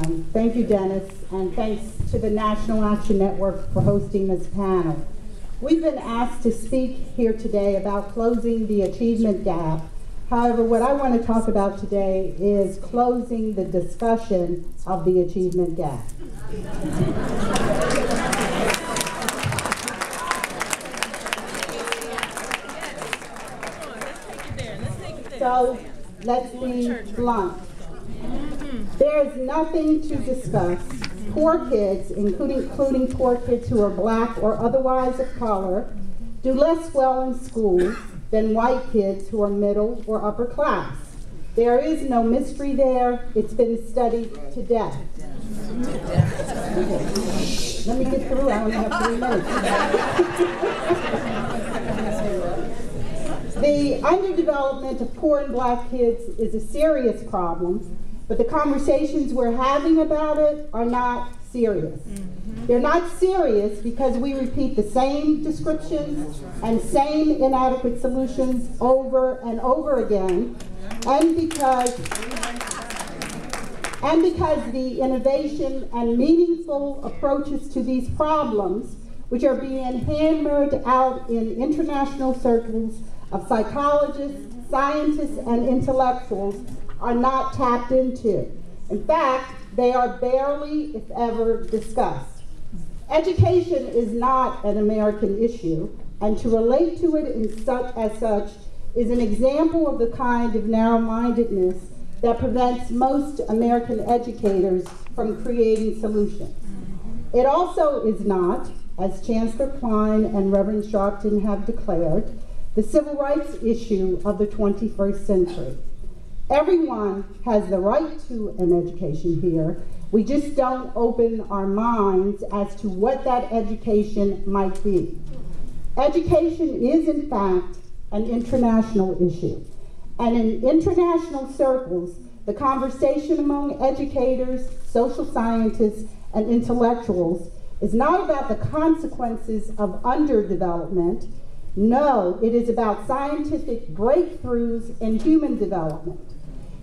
Thank you, Dennis, and thanks to the National Action Network for hosting this panel. We've been asked to speak here today about closing the achievement gap. However, what I want to talk about today is closing the discussion of the achievement gap. So, let's be blunt. There's nothing to discuss. Poor kids, including poor kids who are black or otherwise of color, do less well in school than white kids who are middle or upper class. There is no mystery there. It's been studied to death. Okay. Let me get through. I only have 3 minutes. The underdevelopment of poor and black kids is a serious problem, but the conversations we're having about it are not serious. They're not serious because we repeat the same descriptions and same inadequate solutions over and over again, and because the innovation and meaningful approaches to these problems, which are being hammered out in international circles of psychologists, scientists, and intellectuals, are not tapped into. In fact, they are barely, if ever, discussed. Education is not an American issue, and to relate to it as such is an example of the kind of narrow-mindedness that prevents most American educators from creating solutions. It also is not, as Chancellor Klein and Reverend Sharpton have declared, the civil rights issue of the 21st century. Everyone has the right to an education here. We just don't open our minds as to what that education might be. Education is, in fact, an international issue. And in international circles, the conversation among educators, social scientists, and intellectuals is not about the consequences of underdevelopment. No, it is about scientific breakthroughs in human development.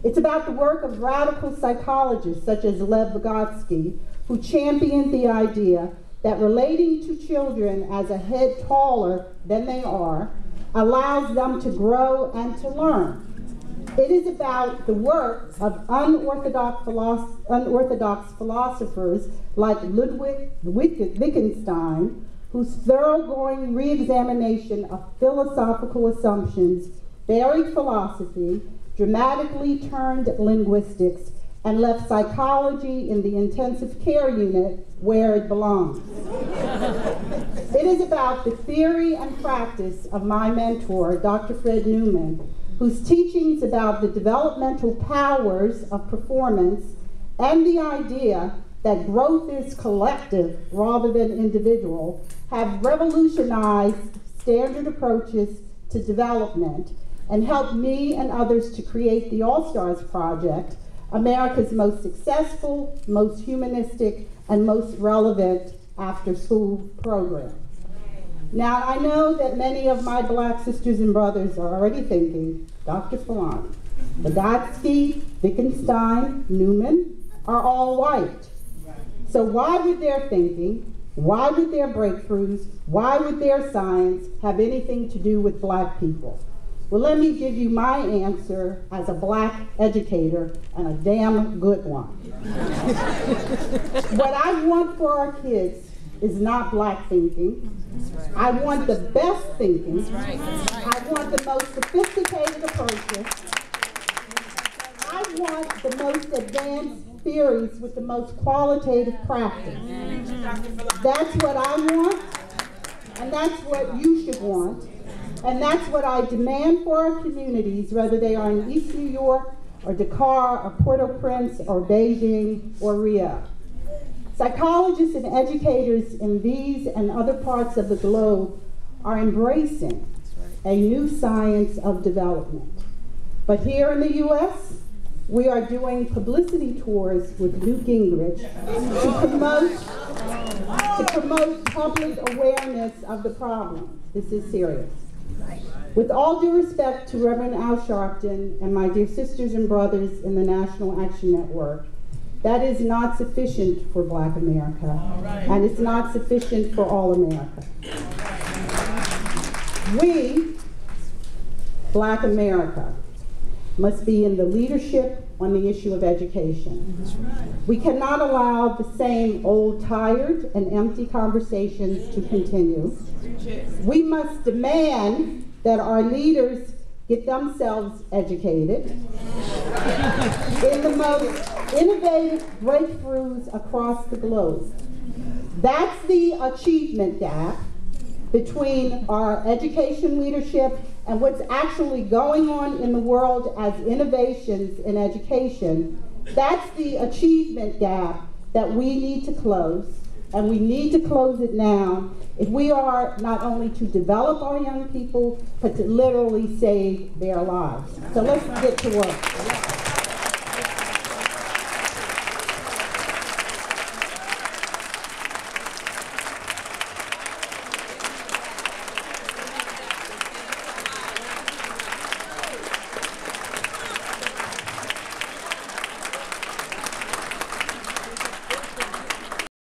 It's about the work of radical psychologists such as Lev Vygotsky, who championed the idea that relating to children as a head taller than they are allows them to grow and to learn. It is about the work of unorthodox philosophers like Ludwig Wittgenstein, whose thoroughgoing re-examination of philosophical assumptions, varied philosophy, dramatically turned linguistics, and left psychology in the intensive care unit where it belongs. It is about the theory and practice of my mentor, Dr. Fred Newman, whose teachings about the developmental powers of performance and the idea that growth is collective rather than individual have revolutionized standard approaches to development and helped me and others to create the All-Stars Project, America's most successful, most humanistic, and most relevant after-school program. Now, I know that many of my black sisters and brothers are already thinking, Dr. Fulani, Vygotsky, Wittgenstein, Newman are all white. So why would their thinking, why would their breakthroughs, why would their science have anything to do with black people? Well, let me give you my answer as a black educator, and a damn good one. What I want for our kids is not black thinking. I want the best thinking. I want the most sophisticated approaches. I want the most advanced theories with the most qualitative practice. That's what I want, and that's what you should want. And that's what I demand for our communities, whether they are in East New York, or Dakar, or Port-au-Prince, or Beijing, or Rio. Psychologists and educators in these and other parts of the globe are embracing a new science of development. But here in the U.S., we are doing publicity tours with Newt Gingrich to promote public awareness of the problem. This is serious. With all due respect to Reverend Al Sharpton and my dear sisters and brothers in the National Action Network, that is not sufficient for Black America, and it's not sufficient for all America. We, Black America, must be in the leadership on the issue of education. We cannot allow the same old, tired, and empty conversations to continue. We must demand that our leaders get themselves educated in the most innovative breakthroughs across the globe. That's the achievement gap between our education leadership and what's actually going on in the world as innovations in education. That's the achievement gap that we need to close, and we need to close it now if we are not only to develop our young people, but to literally save their lives. So let's get to work.